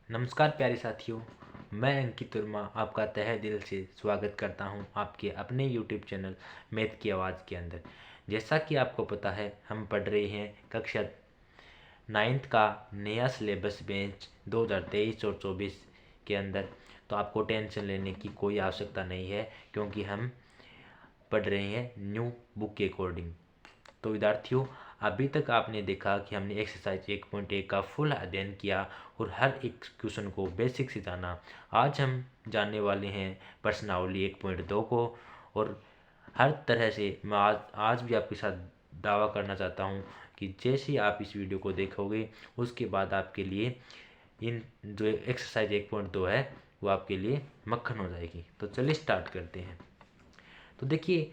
नमस्कार प्यारे साथियों। मैं अंकित वर्मा आपका तहे दिल से स्वागत करता हूं आपके अपने यूट्यूब चैनल मैथ की आवाज़ के अंदर। जैसा कि आपको पता है, हम पढ़ रहे हैं कक्षा 9th का नया सिलेबस बेंच 2023 और 24 के अंदर। तो आपको टेंशन लेने की कोई आवश्यकता नहीं है, क्योंकि हम पढ़ रहे हैं न्यू बुक के अकॉर्डिंग। तो विद्यार्थियों, अभी तक आपने देखा कि हमने एक्सरसाइज 1.1 का फुल अध्ययन किया और हर एक क्वेश्चन को बेसिक से जाना। आज हम जानने वाले हैं प्रश्नावली 1.2 को, और हर तरह से मैं आज भी आपके साथ दावा करना चाहता हूं कि जैसे आप इस वीडियो को देखोगे, उसके बाद आपके लिए इन जो एक्सरसाइज 1.2 है वो आपके लिए मक्खन हो जाएगी। तो चलिए स्टार्ट करते हैं। तो देखिए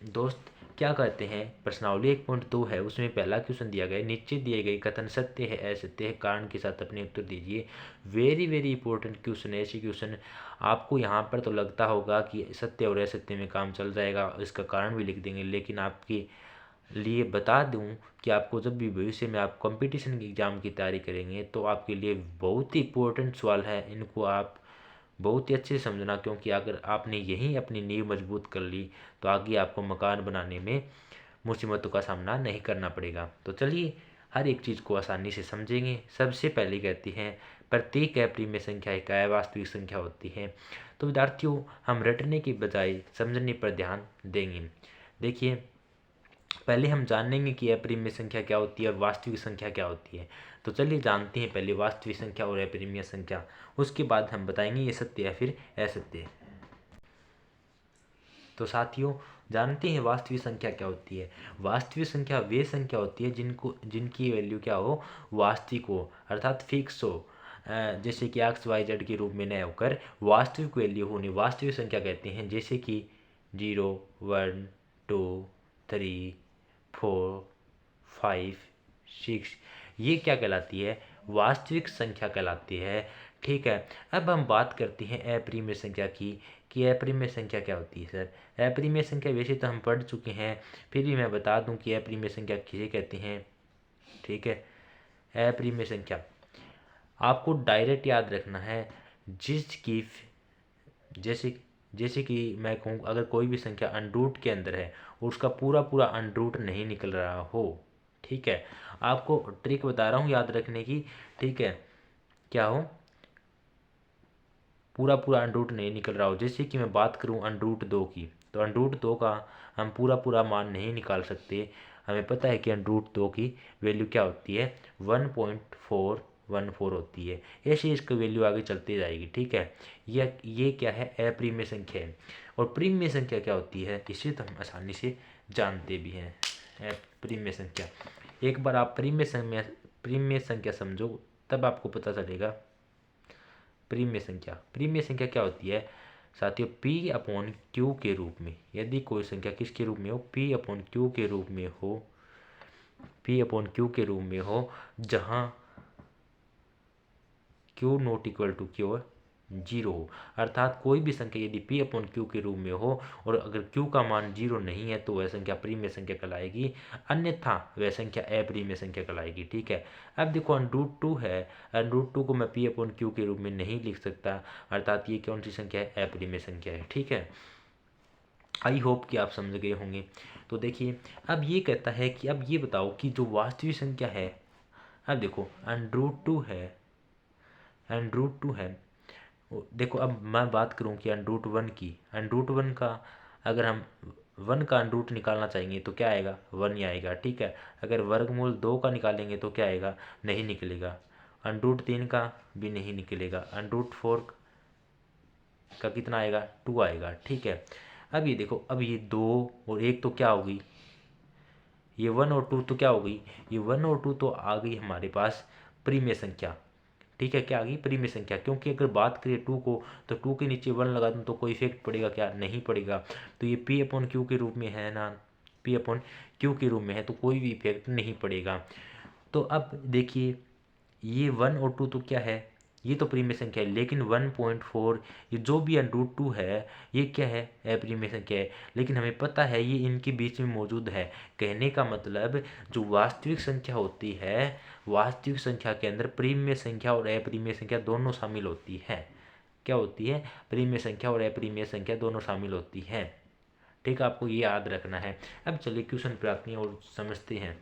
दोस्त, क्या कहते हैं, प्रश्नावली 1.2 है, उसमें पहला क्वेश्चन दिया गया है, नीचे दिए गए कथन सत्य है असत्य है, कारण के साथ अपने उत्तर दीजिए। वेरी वेरी इंपॉर्टेंट क्वेश्चन है। ऐसे क्वेश्चन आपको यहाँ पर तो लगता होगा कि सत्य और असत्य में काम चल जाएगा, इसका कारण भी लिख देंगे, लेकिन आपके लिए बता दूं कि आपको जब भी भविष्य में आप कंपटीशन की एग्ज़ाम की तैयारी करेंगे तो आपके लिए बहुत ही इंपॉर्टेंट सवाल है। इनको आप बहुत ही अच्छे से समझना, क्योंकि अगर आपने यहीं अपनी नींव मजबूत कर ली तो आगे आपको मकान बनाने में मुसीबतों का सामना नहीं करना पड़ेगा। तो चलिए हर एक चीज़ को आसानी से समझेंगे। सबसे पहले कहती हैं, प्रत्येक अप्रिमेय संख्या एक अवास्तविक संख्या होती है। तो विद्यार्थियों, हम रटने की बजाय समझने पर ध्यान देंगे। देखिए, पहले हम जानेंगे कि अपरिमेय संख्या क्या होती है और वास्तविक संख्या क्या होती है। तो चलिए जानते हैं पहले वास्तविक संख्या और अपरिमेय संख्या, उसके बाद हम बताएंगे ये सत्य या फिर असत्य है। तो साथियों, जानते हैं वास्तविक संख्या क्या होती है। वास्तविक संख्या वे संख्या होती है जिनकी वैल्यू क्या हो, वास्तविक हो, अर्थात फिक्स हो। जैसे कि एक्स वाई जेड के रूप में न होकर वास्तविक वैल्यू होने वास्तविक संख्या कहते हैं। जैसे कि 0, 1, 2, 3, 4, 5, 6, ये क्या कहलाती है, वास्तविक संख्या कहलाती है। ठीक है, अब हम बात करते हैं अपरिमेय संख्या की, कि अपरिमेय संख्या क्या होती है। सर, अपरिमेय संख्या वैसे तो हम पढ़ चुके हैं, फिर भी मैं बता दूं कि अपरिमेय संख्या किसे कहते हैं। ठीक है, अपरिमेय संख्या आपको डायरेक्ट याद रखना है, जिसकी जैसे जैसे कि मैं कहूँ, अगर कोई भी संख्या अंडरूट के अंदर है और उसका पूरा पूरा अंडरूट नहीं निकल रहा हो। ठीक है, आपको ट्रिक बता रहा हूँ याद रखने की। ठीक है, क्या हो, पूरा पूरा अंडरूट नहीं निकल रहा हो। जैसे कि मैं बात करूं अंडरूट 2 की, तो अंडरूट 2 का हम पूरा पूरा मान नहीं निकाल सकते। हमें पता है कि अंडरूट 2 की वैल्यू क्या होती है, 1.414 होती है। ऐसे इसकी वैल्यू आगे चलती जाएगी। ठीक है, ये क्या है, अपरिमेय संख्या है। और प्रिमेय संख्या क्या होती है, इसे तो हम आसानी से जानते भी हैं। प्रिमेय संख्या, एक बार आप प्रिमेय संख्या समझो, तब आपको पता चलेगा। प्रीमिय संख्या क्या होती है साथियों, पी अपॉन क्यू के रूप में। यदि कोई संख्या किसके रूप में हो, पी अपॉन क्यू के रूप में हो, पी अपॉन क्यू के रूप में हो, जहां Q not equal to Q 0 हो। अर्थात कोई भी संख्या यदि पी अपॉन क्यू के रूप में हो और अगर क्यू का मान 0 नहीं है तो वह संख्या प्रीमिय संख्या कहलाएगी, अन्यथा वह संख्या अप्रीमिय संख्या कहलाएगी। ठीक है, अब देखो √2 है, √2 को मैं पी अपॉन क्यू के रूप में नहीं लिख सकता, अर्थात ये कौन सी संख्या है, अप्रीमिय संख्या है। ठीक है, आई होप कि आप समझ गए होंगे। तो देखिए, अब ये कहता है कि अब ये बताओ कि जो वास्तविक संख्या है, अब देखो √2 है, √2 है। देखो, अब मैं बात करूं कि √1 की, √1 का अगर हम 1 का अंडरूट निकालना चाहेंगे तो क्या आएगा, 1 ही आएगा। ठीक है, अगर वर्गमूल 2 का निकालेंगे तो क्या आएगा, नहीं निकलेगा। √3 का भी नहीं निकलेगा। √4 का कितना आएगा, 2 आएगा। ठीक है, अब ये देखो, अब ये 2 और 1 तो क्या होगी, ये 1 और 2 तो क्या होगी, ये 1 और 2 तो आ गई हमारे पास प्रीमिय संख्या। ठीक है, क्या आ गई, प्रीमिय संख्या। क्योंकि अगर बात करें 2 को, तो 2 के नीचे 1 लगा दूँ तो कोई इफेक्ट पड़ेगा क्या, नहीं पड़ेगा। तो ये पी अपॉन क्यू के रूप में है ना, पी अपॉन क्यू के रूप में है, तो कोई भी इफेक्ट नहीं पड़ेगा। तो अब देखिए, ये 1 और 2 तो क्या है, ये तो प्रीमिय संख्या है, लेकिन 1.4 ये जो भी √2 है ये क्या है, अप्रीमिय संख्या है, लेकिन हमें पता है ये इनके बीच में मौजूद है। कहने का मतलब जो वास्तविक संख्या होती है, वास्तविक संख्या के अंदर प्रीमिय संख्या और अप्रीमिय संख्या दोनों शामिल होती है। क्या होती है, प्रीमिय संख्या और अप्रीमिय संख्या दोनों शामिल होती है। ठीक है, आपको ये याद रखना है। अब चलिए क्वेश्चन पे आते हैं और समझते हैं।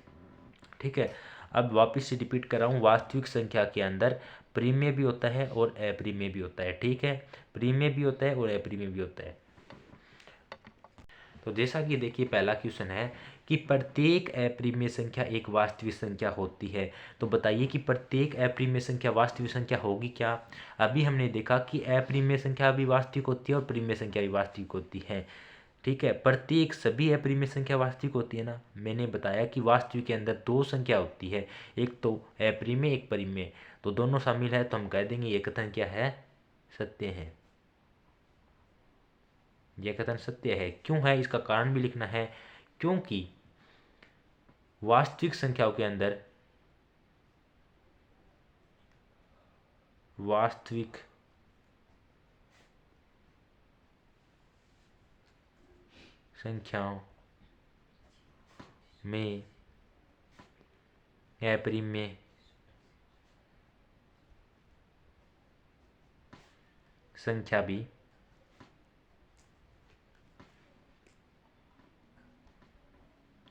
ठीक है, अब वापस से रिपीट कर रहा हूँ, वास्तविक संख्या के अंदर प्रीमिय भी होता है और अप्रीमिय भी होता है। ठीक है, प्रीमिय भी होता है और अप्रीमिय भी होता है। तो जैसा कि देखिए पहला क्वेश्चन है कि प्रत्येक अप्रीमिय संख्या एक वास्तविक संख्या होती है। तो बताइए कि प्रत्येक अप्रीमिय संख्या वास्तविक संख्या होगी क्या। अभी हमने देखा कि अप्रीमिय संख्या भी वास्तविक होती है और प्रीमिय संख्या भी वास्तविक होती है। ठीक है, प्रत्येक सभी अप्रीमिय संख्या वास्तविक होती है ना। मैंने बताया कि वास्तविक के अंदर दो संख्या होती है, एक तो अप्रीमिय एक परिमेय, तो दोनों शामिल है, तो हम कह देंगे ये कथन क्या है, सत्य है। यह कथन सत्य है। क्यों है, इसका कारण भी लिखना है, क्योंकि वास्तविक संख्याओं के अंदर वास्तविक संख्याओं में अप्रीमिय संख्या भी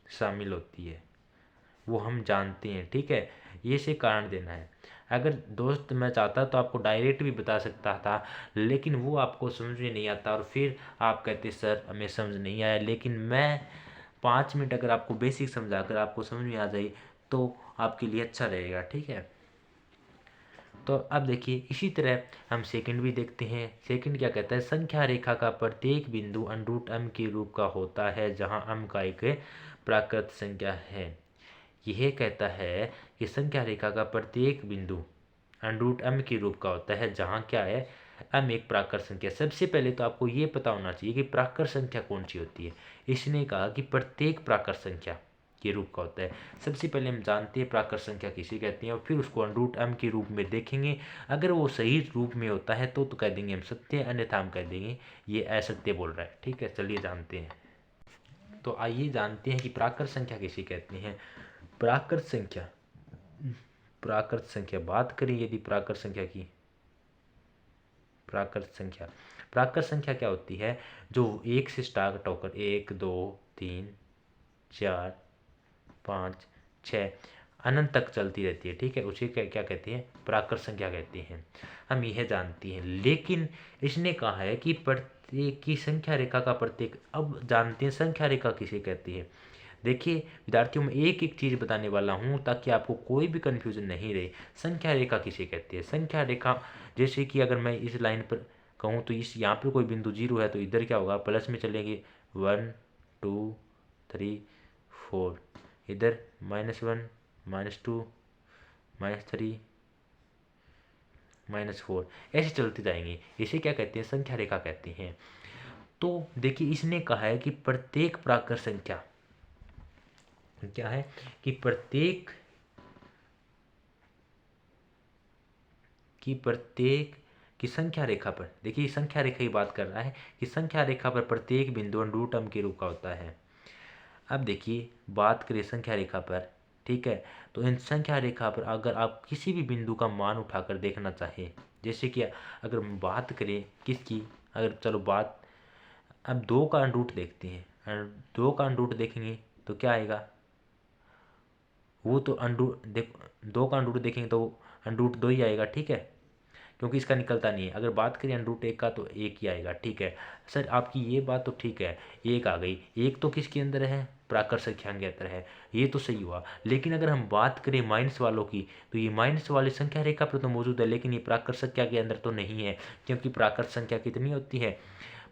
शामिल होती है, वो हम जानते हैं। ठीक है, ये से कारण देना है। अगर दोस्त मैं चाहता तो आपको डायरेक्ट भी बता सकता था, लेकिन वो आपको समझ में नहीं आता और फिर आप कहते सर हमें समझ नहीं आया। लेकिन मैं 5 मिनट अगर आपको बेसिक समझा कर आपको समझ में आ जाए तो आपके लिए अच्छा रहेगा। ठीक है, तो अब देखिए इसी तरह हम सेकंड भी देखते हैं। सेकंड क्या कहता है, संख्या रेखा का प्रत्येक बिंदु √m के रूप का होता है जहां m का एक प्राकृत संख्या है। यह कहता है कि संख्या रेखा का प्रत्येक बिंदु √m के रूप का होता है जहां क्या है, m एक प्राकृत संख्या। सबसे पहले तो आपको ये पता होना चाहिए कि प्राकृत संख्या कौन सी होती है। इसने कहा कि प्रत्येक प्राकृत संख्या के रूप का होता है। सबसे पहले हम जानते हैं प्राकृत संख्या किसे कहते हैं और फिर उसको √m के रूप में देखेंगे। अगर वो सही रूप में होता है तो कह देंगे हम सत्य, अन्यथा हम कह देंगे ये असत्य बोल रहा है। ठीक है, चलिए जानते हैं। तो आइए जानते हैं कि प्राकृत संख्या किसे कहते हैं। प्राकृत संख्या, प्राकृत संख्या बात करें यदि प्राकृत संख्या की, प्राकृत संख्या, प्राकृत संख्या क्या होती है, जो एक से स्टार्ट होकर 1 2 3 4 5 6 अनंत तक चलती रहती है। ठीक है, उसे क्या क्या कहते हैं, प्राकृत संख्या कहते हैं। हम यह जानते हैं, लेकिन इसने कहा है कि प्रत्येक की संख्या रेखा का प्रत्येक। अब जानते हैं संख्या रेखा किसे कहती है। देखिए विद्यार्थियों, मैं एक एक चीज़ बताने वाला हूँ ताकि आपको कोई भी कन्फ्यूजन नहीं रहे। संख्या रेखा किसे कहती है, संख्या रेखा जैसे कि अगर मैं इस लाइन पर कहूँ तो इस यहाँ पर कोई बिंदु 0 है तो इधर क्या होगा, प्लस में चलेंगे 1 2 3 4, इधर -1 -2 -3 -4, ऐसे चलते जाएंगे। इसे क्या कहते हैं, संख्या रेखा कहते हैं। तो देखिए इसने कहा है कि प्रत्येक प्राकृत संख्या क्या है, कि प्रत्येक की संख्या रेखा पर, देखिए संख्या रेखा की बात कर रहा है कि संख्या रेखा पर प्रत्येक बिंदु √m के रूप का होता है। अब देखिए बात करें संख्या रेखा पर, ठीक है, तो इन संख्या रेखा पर अगर आप किसी भी बिंदु का मान उठाकर देखना चाहें, जैसे कि अगर हम बात करें किसकी, अगर चलो बात अब 2 का √ देखते हैं, 2 का √ देखेंगे तो क्या आएगा, वो तो देख 2 का √ देखेंगे तो √2 ही आएगा। ठीक है, क्योंकि इसका निकलता नहीं है। अगर बात करें √1 का तो 1 ही आएगा। ठीक है सर, आपकी ये बात तो ठीक है, 1 आ गई, 1 तो किसके अंदर है, प्राकृत संख्या के अंदर है, ये तो सही हुआ। लेकिन अगर हम बात करें माइनस वालों की, तो ये माइनस वाली संख्या रेखा पर तो मौजूद है, लेकिन ये प्राकृत संख्या के अंदर तो नहीं है, क्योंकि प्राकृत संख्या कितनी होती है,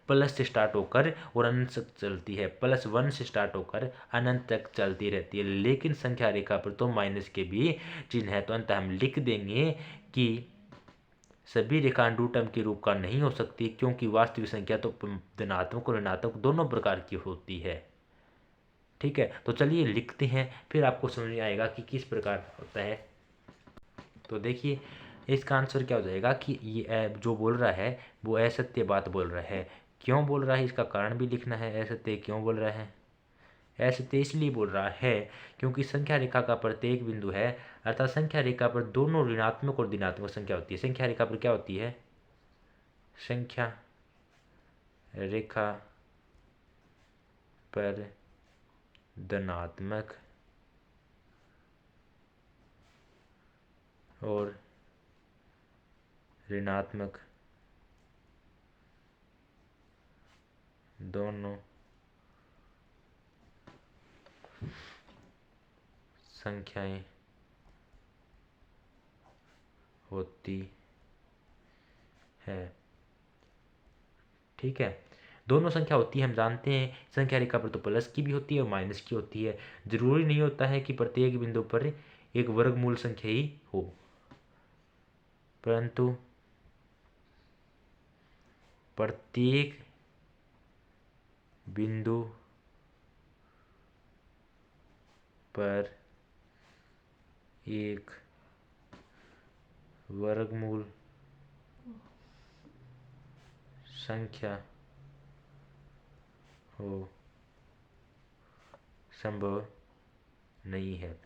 प्लस से स्टार्ट होकर और अनंत तक चलती है, +1 से स्टार्ट होकर अनंत तक चलती रहती है। लेकिन संख्या रेखा पर तो माइनस के भी चिन्ह है, तो अंत हम लिख देंगे कि सभी रेखा √m के रूप का नहीं हो सकती, क्योंकि वास्तविक संख्या तो धनात्मक और ऋणात्मक दोनों प्रकार की होती है। ठीक है, तो चलिए लिखते हैं, फिर आपको समझ में आएगा कि किस प्रकार होता है। तो देखिए इसका आंसर क्या हो जाएगा कि ये जो बोल रहा है वो असत्य बात बोल रहा है। क्यों बोल रहा है इसका कारण भी लिखना है। असत्य क्यों बोल रहा है। असत्य इसलिए बोल रहा है क्योंकि संख्या रेखा का प्रत्येक बिंदु है, अर्थात संख्या रेखा पर दोनों ऋणात्मक और धनात्मक संख्या होती है। संख्या रेखा पर क्या होती है। संख्या रेखा पर धनात्मक और ऋणात्मक दोनों संख्याएं होती है। ठीक है, दोनों संख्या होती है, हम जानते हैं। संख्या रेखा पर तो प्लस की भी होती है और माइनस की होती है। जरूरी नहीं होता है कि प्रत्येक बिंदु पर एक वर्गमूल संख्या ही हो, परंतु प्रत्येक बिंदु पर एक वर्गमूल संख्या हो संभव नहीं है।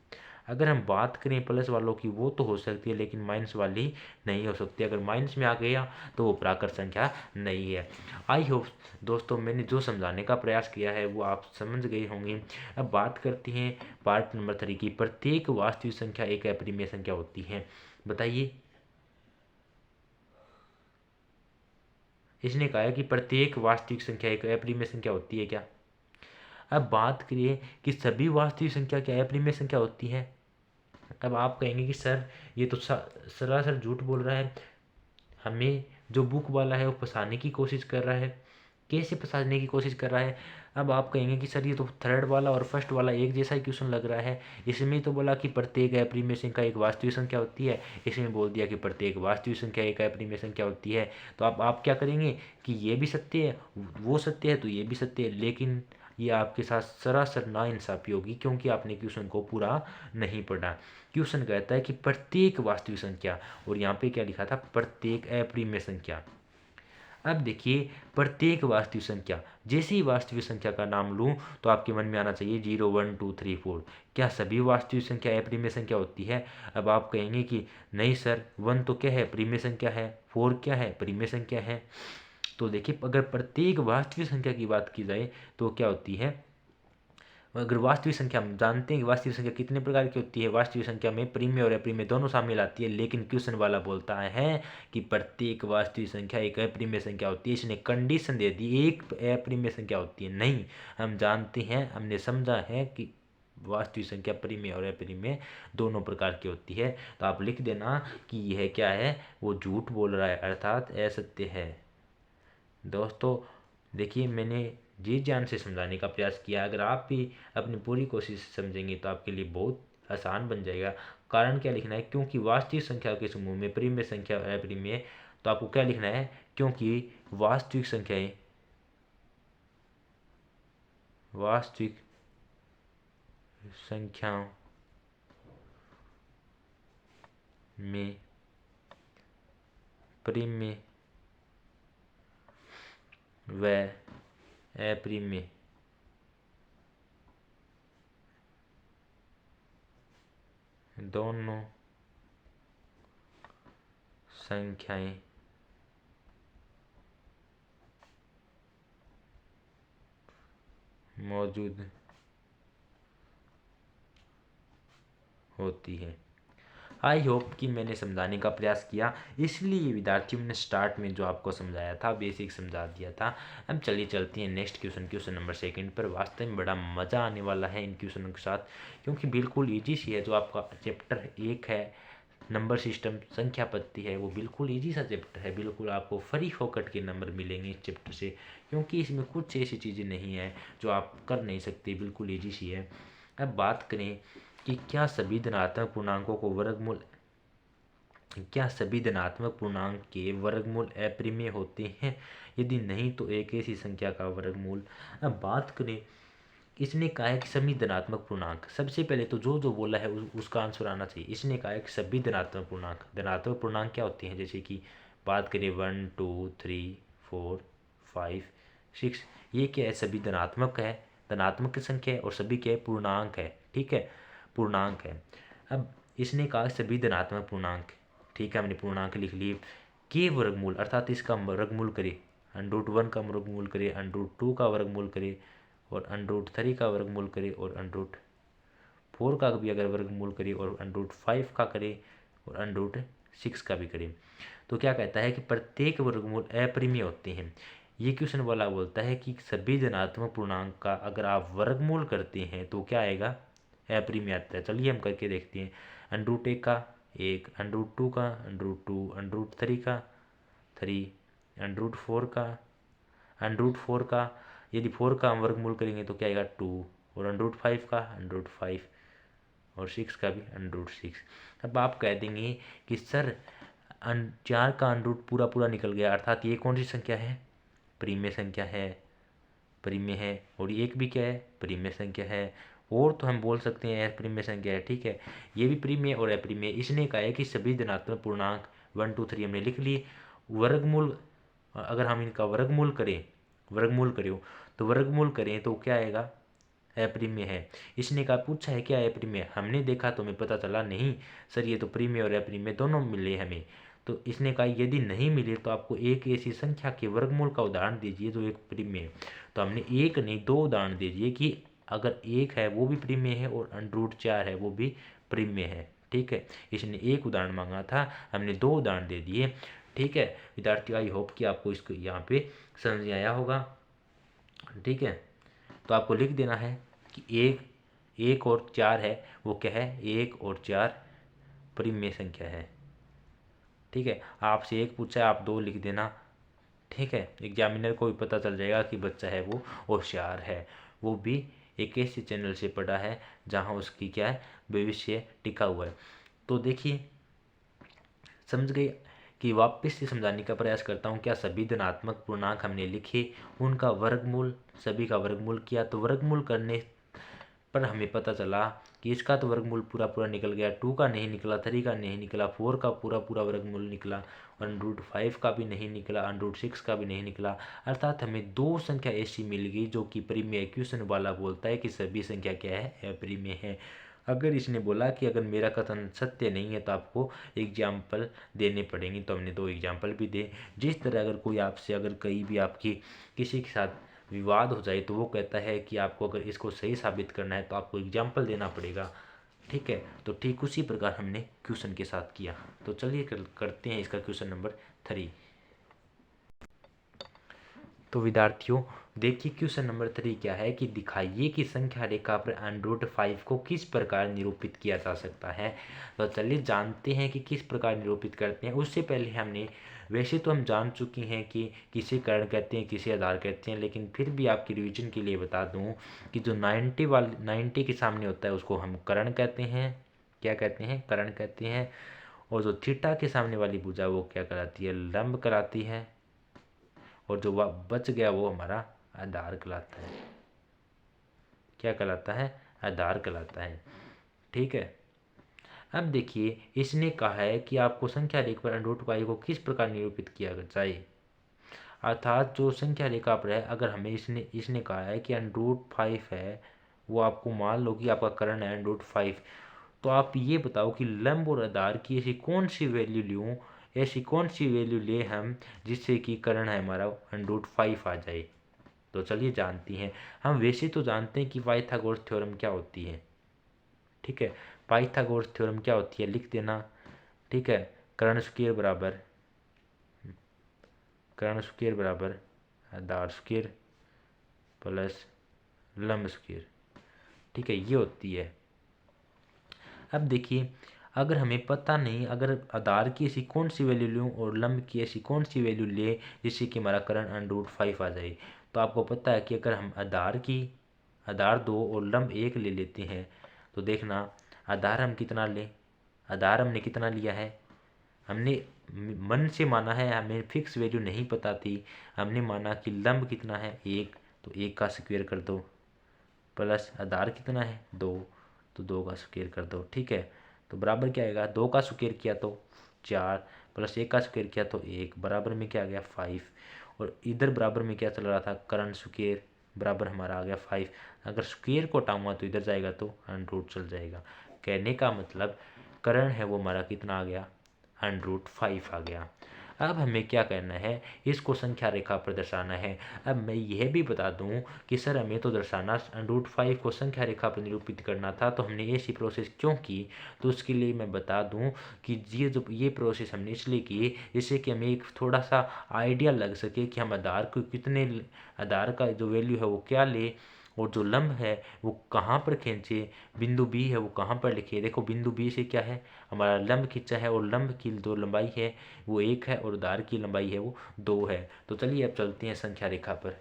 अगर हम बात करें प्लस वालों की, वो तो हो सकती है, लेकिन माइनस वाली नहीं हो सकती। अगर माइनस में आ गया तो वो प्राकृत संख्या नहीं है। आई होप दोस्तों मैंने जो समझाने का प्रयास किया है वो आप समझ गए होंगे। अब बात करते हैं पार्ट नंबर 3 की। प्रत्येक वास्तविक संख्या एक अपरिमेय संख्या होती है। बताइए, इसने कहा है कि प्रत्येक वास्तविक संख्या एक अपरिमेय संख्या होती है क्या। अब बात करिए कि सभी वास्तविक संख्या क्या अपरिमेय संख्या होती है। अब आप कहेंगे कि सर ये तो सरासर झूठ बोल रहा है, हमें जो बुक वाला है वो फंसाने की कोशिश कर रहा है। कैसे फंसाने की कोशिश कर रहा है। अब आप कहेंगे कि सर ये तो थर्ड वाला और फर्स्ट वाला एक जैसा ही क्वेश्चन लग रहा है। इसमें तो बोला कि प्रत्येक अपरिमेय संख्या एक वास्तविक संख्या होती है, इसमें बोल दिया कि प्रत्येक वास्तविक संख्या एक अपरिमेय संख्या होती है। तो आप क्या करेंगे कि ये भी सत्य है वो सत्य है तो ये भी सत्य है, लेकिन ये आपके साथ सरासर नाइंसाफी होगी क्योंकि आपने क्वेश्चन को पूरा नहीं पढ़ा। क्वेश्चन कहता है कि प्रत्येक वास्तविक संख्या, और यहाँ पे क्या लिखा था, प्रत्येक अपरिमेय संख्या। अब देखिए, प्रत्येक वास्तविक संख्या, जैसे ही वास्तविक संख्या का नाम लूँ तो आपके मन में आना चाहिए 0 1 2 3 4। क्या सभी वास्तविक संख्या अपरिमेय संख्या होती है। अब आप कहेंगे कि नहीं सर, 1 तो क्या है, परिमेय संख्या है, 4 क्या है, परिमेय संख्या है। तो देखिए, अगर प्रत्येक वास्तविक संख्या की बात की जाए तो क्या होती है। अगर वास्तविक संख्या, हम जानते हैं कि वास्तविक संख्या कितने प्रकार की होती है। वास्तविक संख्या में परिमेय और अपरिमेय दोनों शामिल आती है, लेकिन क्वेश्चन वाला बोलता है कि प्रत्येक वास्तविक संख्या एक अपरिमेय संख्या होती है। इसने कंडीशन दे दी, एक अपरिमेय संख्या होती है। नहीं, हम जानते हैं, हमने समझा है कि वास्तविक संख्या परिमेय और अपरिमेय दोनों प्रकार की होती है। तो आप लिख देना कि यह क्या है, वो झूठ बोल रहा है, अर्थात असत्य है। दोस्तों देखिए, मैंने जी जान से समझाने का प्रयास किया। अगर आप भी अपनी पूरी कोशिश से समझेंगे तो आपके लिए बहुत आसान बन जाएगा। कारण क्या लिखना है, क्योंकि वास्तविक संख्या के समूह में परिमेय संख्या और अपरिमेय, तो आपको क्या लिखना है, क्योंकि वास्तविक संख्याओं में परिमेय व अपरिमेय दोनों संख्याएं मौजूद होती है। आई होप कि मैंने समझाने का प्रयास किया, इसलिए विद्यार्थियों ने स्टार्ट में जो आपको समझाया था बेसिक समझा दिया था। अब चलिए चलते हैं नेक्स्ट क्वेश्चन, क्वेश्चन नंबर 2 पर। वास्तव में बड़ा मज़ा आने वाला है इन क्वेश्चनों के साथ, क्योंकि बिल्कुल ईजी सी है। जो आपका चैप्टर 1 है, नंबर सिस्टम, संख्या पद्धति है, वो बिल्कुल ईजी सा चैप्टर है। बिल्कुल आपको फ्री फोकट के नंबर मिलेंगे इस चैप्टर से, क्योंकि इसमें कुछ ऐसी चीज़ें नहीं है जो आप कर नहीं सकते, बिल्कुल ईजी सी है। अब बात करें कि क्या सभी धनात्मक पूर्णांक के वर्गमूल अपरिमेय होते हैं। यदि नहीं तो एक ऐसी संख्या का वर्गमूल। अब बात करें इसने कहा है कि सभी धनात्मक पूर्णांक, सबसे पहले तो जो जो बोला है उसका आंसर आना चाहिए। इसने कहा है कि सभी धनात्मक पूर्णांक क्या होती हैं, जैसे कि बात करें 1 2 3 4 5 6, ये क्या है, सभी धनात्मक है, धनात्मक की संख्या है, और सभी क्या है, पूर्णांक है। ठीक है, पूर्णांक है। अब इसने कहा सभी धनात्मक पूर्णांक, ठीक है, हमने पूर्णांक लिख लिए। के वर्गमूल अर्थात इसका वर्गमूल करे, √1 का वर्गमूल करे, √2 का वर्गमूल करे, और √3 का वर्गमूल करे, और √4 का भी अगर वर्गमूल करे, और √5 का करे, और √6 का भी करे, तो क्या कहता है कि प्रत्येक वर्गमूल अपरिमेय होते हैं। ये क्वेश्चन वाला बोलता है कि सभी धनात्मक पूर्णांक का अगर आप वर्गमूल करते हैं तो क्या आएगा, अपरिमेय आता है। चलिए हम करके देखते हैं। √1 का 1, √2 का √2, √3 का 3, √4 का यदि 4 का हम वर्गमूल करेंगे तो क्या आएगा 2, और √5 का √5, और 6 का भी √6। अब आप कह देंगे कि सर 4 का √ पूरा पूरा निकल गया, अर्थात ये कौन सी संख्या है, परिमेय संख्या है, परिमेय है। और एक भी क्या है, परिमेय संख्या है। और तो हम बोल सकते हैं अपरिमेय संख्या है। ठीक है, ये भी परिमेय और अपरिमेय। इसने कहा है कि सभी धनात्मक पूर्णांक 1 2 3 हमने लिख लिए। वर्गमूल अगर हम इनका वर्गमूल करें तो वर्गमूल करें तो क्या आएगा, अपरिमेय है। इसने कहा पूछा है क्या अपरिमेय, हमने देखा तो हमें पता चला नहीं सर ये तो परिमेय और अपरिमेय दोनों मिले हमें। तो इसने कहा यदि नहीं मिले तो आपको एक ऐसी संख्या के वर्गमूल का उदाहरण दीजिए जो एक परिमेय है। तो हमने एक नहीं 2 उदाहरण दीजिए कि अगर 1 है वो भी परिमेय है, और √4 है वो भी परिमेय है। ठीक है, इसने एक उदाहरण मांगा था, हमने 2 उदाहरण दे दिए। ठीक है विद्यार्थियों, आई होप कि आपको इसको यहाँ पे समझ आया होगा। ठीक है, तो आपको लिख देना है कि 1 और 4 है, वो क्या है, 1 और 4 परिमेय संख्या है। ठीक है, आपसे 1 पूछा है, आप 2 लिख देना। ठीक है, एग्जामिनर को भी पता चल जाएगा कि बच्चा है वो होशियार है, वो भी एक ऐसे चैनल से पढ़ा है जहाँ उसकी क्या है, भविष्य टिका हुआ है। तो देखिए समझ गए कि वापस से समझाने का प्रयास करता हूँ। क्या सभी धनात्मक पूर्णांक हमने लिखे, उनका वर्गमूल, सभी का वर्गमूल किया, तो वर्गमूल करने पर हमें पता चला कि इसका तो वर्गमूल पूरा पूरा निकल गया, 2 का नहीं निकला, 3 का नहीं निकला, 4 का पूरा पूरा वर्गमूल निकला, √5 का भी नहीं निकला, √6 का भी नहीं निकला। अर्थात हमें 2 संख्या ऐसी मिल गई जो कि परिमेय। क्वेश्चन वाला बोलता है कि सभी संख्या क्या है, अपरिमेय है। अगर इसने बोला कि अगर मेरा कथन सत्य नहीं है तो आपको एग्जाम्पल देने पड़ेंगे, तो हमने 2 एग्जाम्पल भी दे। जिस तरह अगर कोई आपसे अगर कहीं भी आपकी किसी के साथ विवाद हो जाए तो वो कहता है कि आपको अगर इसको सही साबित करना है तो आपको एग्जाम्पल देना पड़ेगा। ठीक है, तो ठीक उसी प्रकार हमने क्वेश्चन के साथ किया। तो चलिए करते हैं इसका क्वेश्चन नंबर 3। तो विद्यार्थियों देखिए क्वेश्चन नंबर 3 क्या है कि दिखाइए कि संख्या रेखा पर √5 को किस प्रकार निरूपित किया जा सकता है। तो चलिए जानते हैं कि किस प्रकार निरूपित करते हैं। उससे पहले हमने, वैसे तो हम जान चुके हैं कि किसे कर्ण कहते हैं, किसे आधार कहते हैं, लेकिन फिर भी आपकी रिवीजन के लिए बता दूं कि जो 90 के सामने होता है उसको हम कर्ण कहते हैं। क्या कहते हैं, कर्ण कहते हैं। और जो थीटा के सामने वाली भुजा वो क्या कहलाती है, लंब कहलाती है। और जो बच गया वो हमारा आधार कहलाता है। क्या कहलाता है, आधार कहलाता है। ठीक है, अब देखिए इसने कहा है कि आपको संख्या रेखा पर √5 को किस प्रकार निरूपित किया जाए। अर्थात जो संख्या रेखा पर है, अगर हमें इसने कहा है कि √5 है, वो आपको मान लो कि आपका कर्ण है √5, तो आप ये बताओ कि लंब और आधार की ऐसी कौन सी वैल्यू लूँ, ऐसी कौन सी वैल्यू ले हम जिससे कि कर्ण है हमारा √5 आ जाए। तो चलिए जानती हैं। हम वैसे तो जानते हैं कि पाइथागोरस थ्योरम क्या होती है। ठीक है, पाइथागोरस थ्योरम क्या होती है लिख देना। ठीक है, कर्ण स्क्वायर बराबर आधार स्क्वायर प्लस लंब स्क्वायर। ठीक है, ये होती है। अब देखिए अगर हमें पता नहीं, अगर आधार की ऐसी कौन सी वैल्यू लूँ और लंब की ऐसी कौन सी वैल्यू ले जिससे कि हमारा कर्ण √5 आ जाए, तो आपको पता है कि अगर हम आधार 2 और लंब 1 ले लेते हैं तो देखना आधार हम कितना लें, आधार हमने कितना लिया है, हमने मन से माना है, हमें फिक्स वैल्यू नहीं पता थी, हमने माना कि लंब कितना है 1, तो 1 का स्क्वायर कर दो। प्लस आधार कितना है 2, तो 2 का स्क्वायर कर दो, ठीक है। तो बराबर क्या आएगा, 2 का स्क्वायर किया तो 4, प्लस 1 का स्क्वायर किया तो 1, बराबर में क्या आ गया 5। और इधर बराबर में क्या चल रहा था, करंट स्क्वायर बराबर हमारा आ गया 5। अगर स्क्वायर को हटाऊंगा तो इधर जाएगा तो अंडर चल जाएगा। कहने का मतलब करण है वो हमारा कितना आ गया, √5 आ गया। अब हमें क्या करना है, इसको संख्या रेखा पर दर्शाना है। अब मैं यह भी बता दूं कि सर हमें तो दर्शाना √5 को संख्या रेखा पर निरूपित करना था, तो हमने ऐसी प्रोसेस क्यों की। तो उसके लिए मैं बता दूं कि ये प्रोसेस हमने इसलिए की जिससे कि हमें एक थोड़ा सा आइडिया लग सके कि हम आधार को कितने, आधार का जो वैल्यू है वो क्या ले, और जो लंब है वो कहाँ पर खींचे, बिंदु बी है वो कहाँ पर लिखे। देखो बिंदु बी से क्या है, हमारा लंब खींचा है, और लंब की जो लंबाई है वो 1 है और आधार की लंबाई है वो 2 है। तो चलिए अब चलते हैं संख्या रेखा पर।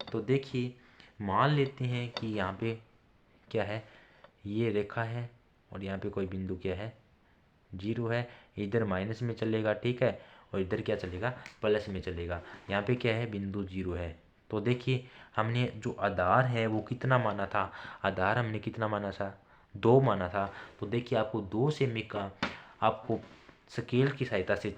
तो देखिए मान लेते हैं कि यहाँ पे क्या है, ये रेखा है और यहाँ पे कोई बिंदु क्या है 0 है, इधर माइनस में चलेगा, ठीक है, और इधर क्या चलेगा प्लस में चलेगा। यहाँ पे क्या है बिंदु 0 है। तो देखिए हमने जो आधार है वो कितना माना था, आधार हमने कितना माना था 2 माना था। तो देखिए आपको 2 सेमी का आपको स्केल की सहायता से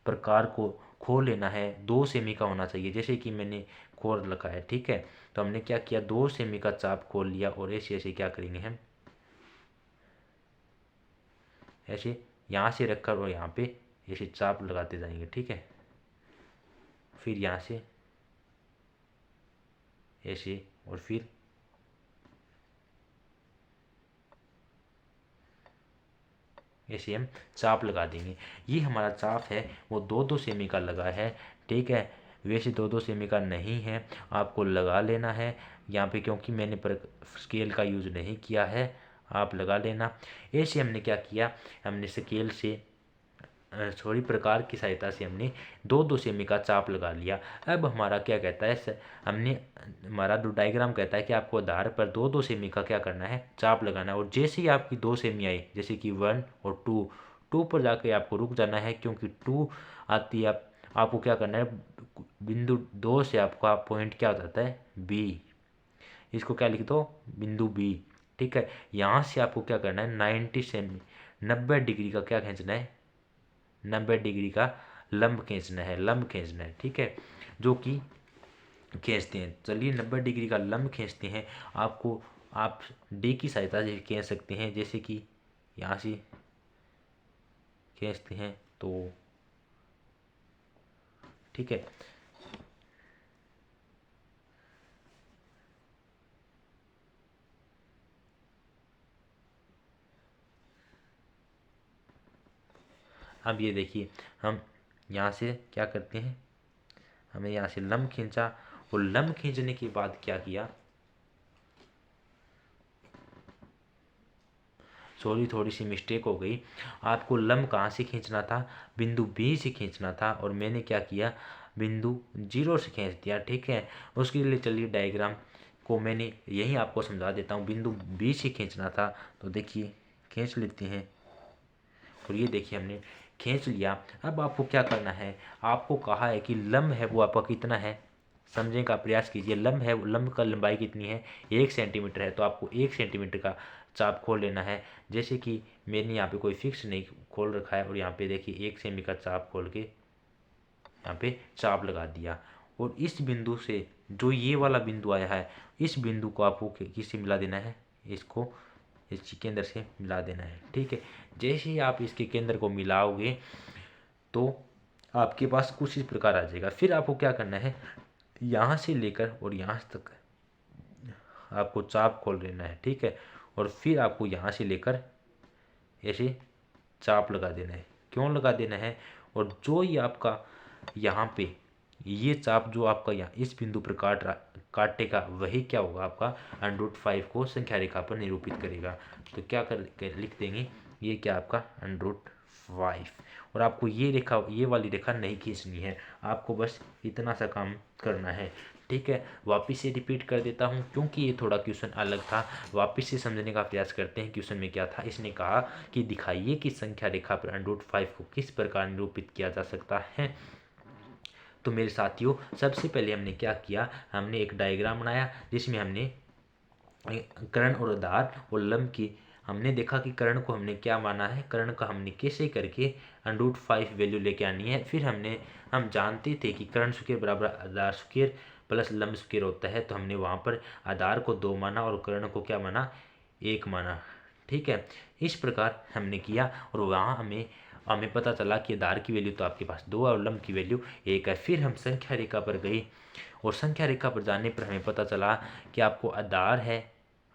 प्रकार को खोल लेना है। 2 सेमी का होना चाहिए, जैसे कि मैंने खोल रखा है, ठीक है। तो हमने क्या किया, 2 सेमी का चाप खोल लिया और ऐसे ऐसे क्या करेंगे हम, ऐसे यहाँ से रखकर और यहाँ पे ऐसे चाप लगाते जाएंगे, ठीक है। फिर यहाँ से ऐसे और फिर ऐसे हम चाप लगा देंगे। ये हमारा चाप है वो 2-2 सेमी का लगा है, ठीक है। वैसे 2-2 सेमी का नहीं है, आपको लगा लेना है यहाँ पे, क्योंकि मैंने पर स्केल का यूज़ नहीं किया है, आप लगा लेना। ऐसे हमने क्या किया, हमने स्केल से सॉरी प्रकार की सहायता से हमने 2-2 सेमी का चाप लगा लिया। अब हमारा क्या कहता है, हमने हमारा जो डायग्राम कहता है कि आपको आधार पर 2-2 सेमी का क्या करना है, चाप लगाना है। और जैसे ही आपकी 2 सेमी आई, जैसे कि 1 और 2 पर जाके आपको रुक जाना है, क्योंकि 2 आती है। आपको क्या करना है, बिंदु 2 से आपका पॉइंट क्या हो जाता है बी, इसको क्या लिख दो बिंदु बी, ठीक है। यहाँ से आपको क्या करना है 90 सेमी 90 डिग्री का क्या खींचना है, 90 डिग्री का लंब खींचना है, लंब खींचना है, ठीक है। जो कि खींचते हैं, चलिए 90 डिग्री का लंब खींचते हैं। आपको आप डी की सहायता से खींच सकते हैं, जैसे कि यहाँ से खींचते हैं तो ठीक है। अब ये देखिए हम यहाँ से क्या करते हैं, हमें यहाँ से लंब खींचा, और लंब खींचने के बाद क्या किया, सॉरी थोड़ी सी मिस्टेक हो गई। आपको लंब कहाँ से खींचना था, बिंदु बी से खींचना था, और मैंने क्या किया बिंदु 0 से खींच दिया, ठीक है। उसके लिए चलिए डायग्राम को मैंने यही आपको समझा देता हूँ। बिंदु बी से खींचना था, तो देखिए खींच लेते हैं, और ये देखिए हमने खींच लिया। अब आपको क्या करना है, आपको कहा है कि लंब है वो आपका कितना है, समझने का प्रयास कीजिए। लंब है, लंब का लंबाई कितनी है 1 सेंटीमीटर है, तो आपको 1 सेंटीमीटर का चाप खोल लेना है। जैसे कि मैंने यहाँ पे कोई फिक्स नहीं खोल रखा है, और यहाँ पे देखिए 1 सेमी का चाप खोल के यहाँ पे चाप लगा दिया। और इस बिंदु से जो ये वाला बिंदु आया है, इस बिंदु को आपको किससे मिला देना है, इसको इस केंद्र से मिला देना है, ठीक है। जैसे ही आप इसके केंद्र को मिलाओगे तो आपके पास कुछ इस प्रकार आ जाएगा। फिर आपको क्या करना है, यहाँ से लेकर और यहाँ तक आपको चाप खोल लेना है, ठीक है। और फिर आपको यहाँ से लेकर ऐसे चाप लगा देना है। क्यों लगा देना है, और जो ये आपका यहाँ पे ये चाप जो आपका यहाँ इस बिंदु पर काटेगा, वही क्या होगा आपका √5 को संख्या रेखा पर निरूपित करेगा। तो क्या कर लिख देंगे, ये क्या आपका √5। और आपको ये रेखा, ये वाली रेखा नहीं खींचनी है, आपको बस इतना सा काम करना है, ठीक है। वापिस से रिपीट कर देता हूँ क्योंकि ये थोड़ा क्वेश्चन अलग था। वापिस से समझने का प्रयास करते हैं क्वेश्चन में क्या था। इसने कहा कि दिखाइए कि संख्या रेखा पर √5 को किस प्रकार निरूपित किया जा सकता है। तो मेरे साथियों, सबसे पहले हमने क्या किया, हमने एक डायग्राम बनाया जिसमें हमने कर्ण और आधार और लंब की, हमने देखा कि कर्ण को हमने क्या माना है, कर्ण का हमने कैसे करके √5 वैल्यू लेके आनी है। फिर हम जानते थे कि कर्ण स्क्वायर बराबर आधार स्क्वायर प्लस लंब स्क्वायर होता है, तो हमने वहाँ पर आधार को 2 माना और कर्ण को क्या माना, 1 माना। ठीक है, इस प्रकार हमने किया और वहाँ हमें पता चला कि आधार की वैल्यू तो आपके पास 2 और लंब की वैल्यू 1 है। फिर हम संख्या रेखा पर गए और संख्या रेखा पर जाने पर हमें पता चला कि आपको आधार है,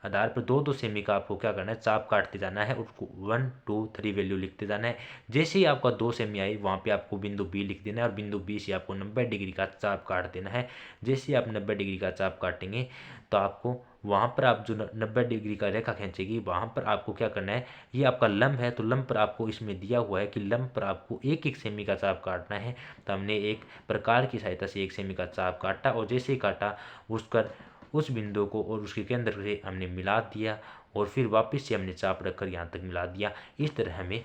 आधार पर 2-2 सेमी का आपको क्या करना है, चाप काटते जाना है और 1 2 3 वैल्यू लिखते जाना है। जैसे ही आपका 2 सेमी आई वहाँ पे आपको बिंदु बी लिख देना है और बिंदु बी से आपको 90 डिग्री का चाप काट देना है। जैसे ही आप 90 डिग्री का चाप काटेंगे तो आपको वहाँ पर आप जो 90 डिग्री का रेखा खींचेगी वहाँ पर आपको क्या करना है, ये आपका लंब है तो लंब पर आपको इसमें दिया हुआ है कि लंब पर आपको 1-1 सेमी का चाप काटना है। तो हमने एक प्रकार की सहायता से 1 सेमी का चाप काटा और जैसे ही काटा उस बिंदु को और उसके केंद्र से हमने मिला दिया और फिर वापस से हमने चाप रखकर यहाँ तक मिला दिया। इस तरह हमें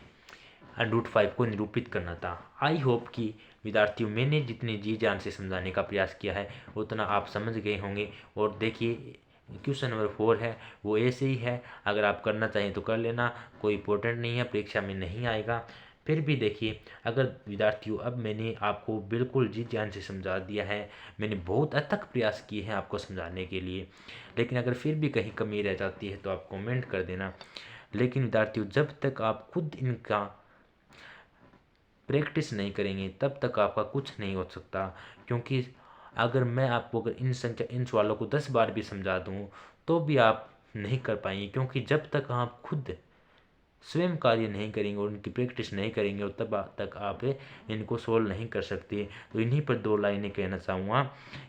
√5 को निरूपित करना था। आई होप कि विद्यार्थियों, मैंने जितने जी जान से समझाने का प्रयास किया है उतना आप समझ गए होंगे। और देखिए, क्वेश्चन नंबर 4 है वो ऐसे ही है, अगर आप करना चाहें तो कर लेना, कोई इंपॉर्टेंट नहीं है, परीक्षा में नहीं आएगा। फिर भी देखिए, अगर विद्यार्थियों अब मैंने आपको बिल्कुल जी जान से समझा दिया है, मैंने बहुत अथक प्रयास किए हैं आपको समझाने के लिए, लेकिन अगर फिर भी कहीं कमी रह जाती है तो आप कमेंट कर देना। लेकिन विद्यार्थियों, जब तक आप खुद इनका प्रैक्टिस नहीं करेंगे तब तक आपका कुछ नहीं हो सकता। क्योंकि अगर मैं आपको अगर इन सवालों को 10 बार भी समझा दूँ तो भी आप नहीं कर पाएंगे, क्योंकि जब तक आप खुद स्वयं कार्य नहीं करेंगे और उनकी प्रैक्टिस नहीं करेंगे और तब तक आप इनको सोल्व नहीं कर सकते। तो इन्हीं पर 2 लाइनें कहना चाहूँगा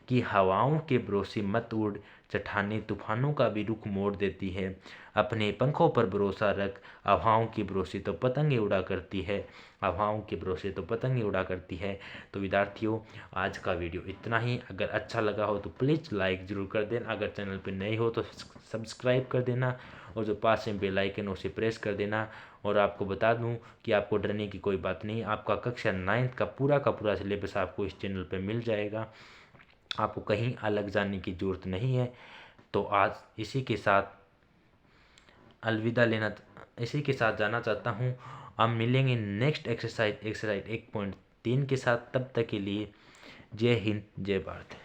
कि हवाओं के भरोसे मत उड़, चट्टानें तूफानों का भी रुख मोड़ देती है, अपने पंखों पर भरोसा रख, हवाओं के भरोसे तो पतंगे उड़ा करती है, हवाओं के भरोसे तो पतंगे उड़ा करती है। तो विद्यार्थियों, आज का वीडियो इतना ही। अगर अच्छा लगा हो तो प्लीज़ लाइक ज़रूर कर देना, अगर चैनल पर नए हो तो सब्सक्राइब कर देना और जो पास में बेल आइकन उसे प्रेस कर देना। और आपको बता दूं कि आपको डरने की कोई बात नहीं, आपका कक्षा 9th का पूरा सिलेबस आपको इस चैनल पे मिल जाएगा, आपको कहीं अलग जाने की ज़रूरत नहीं है। तो आज इसी के साथ इसी के साथ जाना चाहता हूँ। अब मिलेंगे नेक्स्ट एक्सरसाइज 1.3 के साथ। तब तक के लिए जय हिंद, जय भारत।